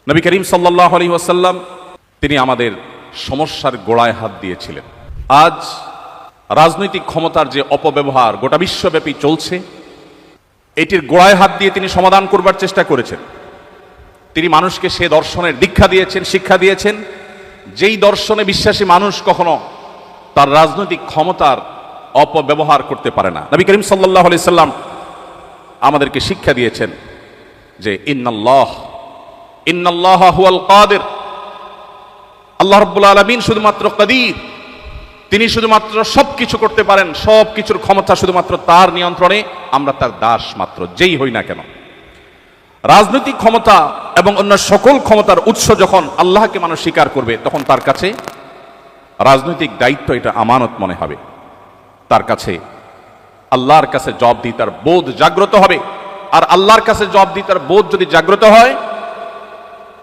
নবী করিম সাল্লাল্লাহু আলাইহি ওয়াসাল্লাম তিনি আমাদের সমস্যার গোড়ায় হাত দিয়েছিলেন। আজ রাজনৈতিক ক্ষমতার যে অপব্যবহার গোটা বিশ্বব্যাপী চলছে, এটির গোড়ায় হাত দিয়ে তিনি সমাধান করবার চেষ্টা করেছেন। তিনি মানুষকে সে দর্শনের দীক্ষা দিয়েছেন, শিক্ষা দিয়েছেন, যেই দর্শনে বিশ্বাসী মানুষ কখনো তার রাজনৈতিক ক্ষমতার অপব্যবহার করতে পারে না। নবী করিম সাল্লাল্লাহু আলাইহি সাল্লাম আমাদেরকে শিক্ষা দিয়েছেন যে ইন্নাল্লাহা হুয়াল কাদির, আল্লাহ রাব্বুল আলামিন শুধুমাত্র কাদির, তিনি শুধুমাত্র সবকিছু করতে পারেন, সবকিছুর ক্ষমতা শুধুমাত্র তার নিয়ন্ত্রণে, আমরা তার দাস মাত্র যেই হই না কেন। রাজনৈতিক ক্ষমতা এবং অন্য সকল ক্ষমতার উৎস যখন আল্লাহকে মানুষ স্বীকার করবে, তখন তার কাছে রাজনৈতিক দায়িত্ব এটা আমানত মনে হবে। তার কাছে আল্লাহর কাছে জবাবদিহিতার বোধ জাগ্রত হবে। আর আল্লাহর কাছে জবাবদিহিতার বোধ যদি জাগ্রত হয়,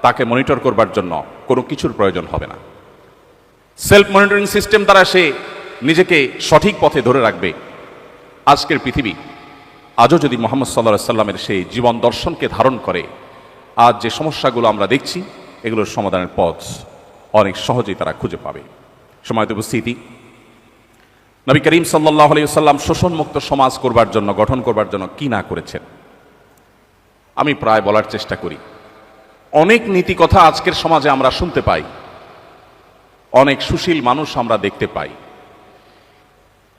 তাকে মনিটর করবার জন্য কোনো কিছুর প্রয়োজন হবে না। সেলফ মনিটরিং সিস্টেম দ্বারা সে নিজেকে সঠিক পথে ধরে রাখবে। আজকের পৃথিবী আজও যদি মুহাম্মদ সাল্লাল্লাহু আলাইহি সাল্লামের সেই জীবন দর্শনকে ধারণ করে, আজ যে সমস্যাগুলো আমরা দেখছি, এগুলোর সমাধানের পথ অনেক সহজেই তারা খুঁজে পাবে। সময়ত উপস্থিতি, নবী করিম সাল্লাল্লাহু আলাইহি সাল্লাম শোষণমুক্ত সমাজ করবার জন্য, গঠন করবার জন্য কি না করেছেন, আমি প্রায় বলার চেষ্টা করি। অনেক নীতি কথা আজকের সমাজে আমরা শুনতে পাই, অনেক সুশীল মানুষ আমরা দেখতে পাই।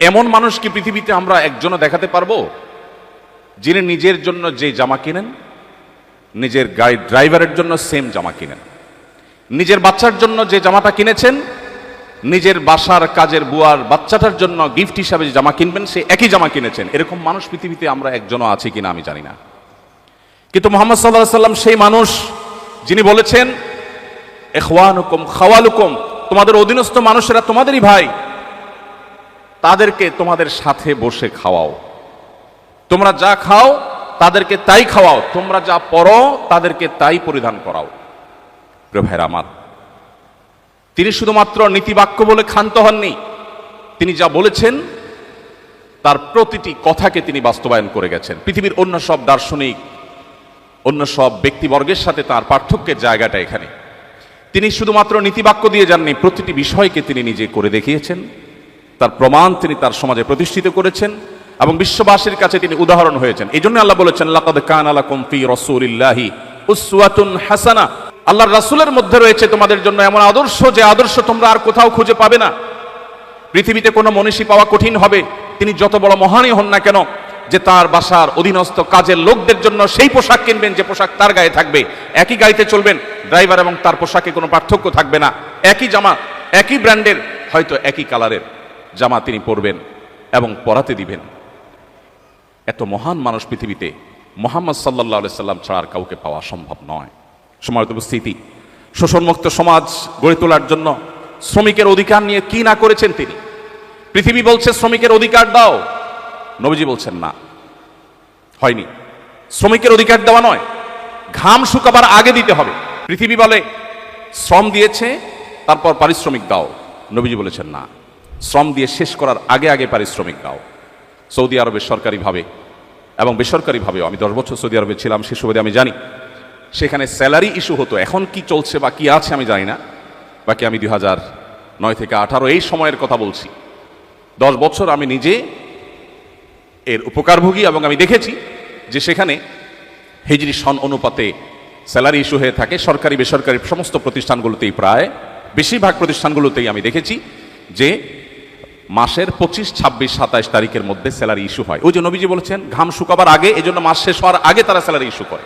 এমন মানুষ কি পৃথিবীতে আমরা একজনও দেখাতে পারবো যিনি নিজের জন্য যে জামা কিনেন, নিজের গাড়ি ড্রাইভারের জন্য সেম জামা কিনেন, নিজের বাচ্চার জন্য যে জামাটা কিনেছেন, নিজের বাসার কাজের বুয়ার বাচ্চাটার জন্য গিফট হিসাবে যে জামা কিনবেন, সে একই জামা কিনেছেন? এরকম মানুষ পৃথিবীতে আমরা একজনও আছে কিনা আমি জানি না। কিন্তু মুহাম্মদ সাল্লাল্লাহু আলাইহি সাল্লাম সেই মানুষ যিনি বলেছেন, ইখওয়ানুকুম খাওয়ালুকুম, তোমাদের অধীনস্থ মানুষেরা তোমাদেরই ভাই, তাদেরকে তোমাদের সাথে বসে খাওয়াও। তোমরা যা খাও তাদেরকে তাই খাওয়াও, তোমরা যা পরো তাদেরকে তাই পরিধান করাও। প্রিয় ভাইরা আমার, তিনি শুধুমাত্র নীতিবাক্য বলে ক্ষান্ত হননি, তিনি যা বলেছেন তার প্রতিটি কথাকে তিনি বাস্তবায়ন করে গেছেন। পৃথিবীর অন্য সব দার্শনিক, অন্য সব ব্যক্তিবর্গের সাথে তার পার্থক্যের জায়গাটা এখানে। তিনি শুধুমাত্র নীতিবাক্য দিয়ে যাননি, প্রতিটি বিষয়কে তিনি নিজে করে দেখিয়েছেন, তার প্রমাণ তিনি তার সমাজে প্রতিষ্ঠিত করেছেন এবং বিশ্ববাসীর কাছে তিনি উদাহরণ হয়েছেন। এই জন্য আল্লাহ বলেছেন, লাকাদ কানা লাকুম ফি রাসূলিল্লাহি উসওয়াতুন হাসানাহ, আল্লাহর রাসূলের মধ্যে রয়েছে তোমাদের জন্য এমন আদর্শ, যে আদর্শ তোমরা আর কোথাও খুঁজে পাবে না। পৃথিবীতে কোনো মনীষী পাওয়া কঠিন হবে, তিনি যত বড় মহানই হন না কেন, যে তার বাসার অধীনস্থ কাজের লোকদের জন্য সেই পোশাক কিনবেন যে পোশাক তার গায়ে থাকবে। একই গাড়িতে চলবেন, ড্রাইভার এবং তার পোশাকে কোনো পার্থক্য থাকবে না। একই জামা, একই ব্র্যান্ডের, হয়তো একই কালারের জামা তিনি পরবেন এবং পরাতে দিবেন। এত মহান মানুষ পৃথিবীতে মুহাম্মদ সাল্লাল্লাহু আলাইহি সাল্লাম ছাড়া আর কাউকে পাওয়া সম্ভব নয়। সম্মানিত উপস্থিতি, শোষণমুক্ত সমাজ গড়ে তোলার জন্য শ্রমিকের অধিকার নিয়ে কি না করেছেন তিনি। পৃথিবী বলছে শ্রমিকের অধিকার দাও, নবীজি বলছেন না, হয়নি। শ্রমিকের অধিকার দেওয়া নয়, ঘাম শুকাবার আগে দিতে হবে। পৃথিবী বলে শ্রম দিয়েছে তারপর পারিশ্রমিক দাও, নবীজি বলেছেন না, শ্রম দিয়ে শেষ করার আগে আগে পারিশ্রমিক দাও। সৌদি আরবের সরকারিভাবে এবং বেসরকারিভাবেও, আমি 10 বছর সৌদি আরবে ছিলাম, সে সুবাদে আমি জানি, সেখানে স্যালারি ইস্যু হতো। এখন কি চলছে বা কি আছে আমি জানি না, বাকি আমি 2009 থেকে 18 এই সময়ের কথা বলছি। 10 বছর আমি নিজে এর উপকারভোগী এবং আমি দেখেছি যে সেখানে হিজরি সন অনুপাতে স্যালারি ইস্যু হয়ে থাকে। সরকারি বেসরকারি সমস্ত প্রতিষ্ঠানগুলোতেই, প্রায় বেশিরভাগ প্রতিষ্ঠানগুলোতেই আমি দেখেছি যে মাসের 25, 26, 27 তারিখের মধ্যে স্যালারি ইস্যু হয়। ওই যে নবীজি বলেছেন ঘাম শুকাবার আগে, এই জন্য মাস শেষ হওয়ার আগে তারা স্যালারি ইস্যু করে।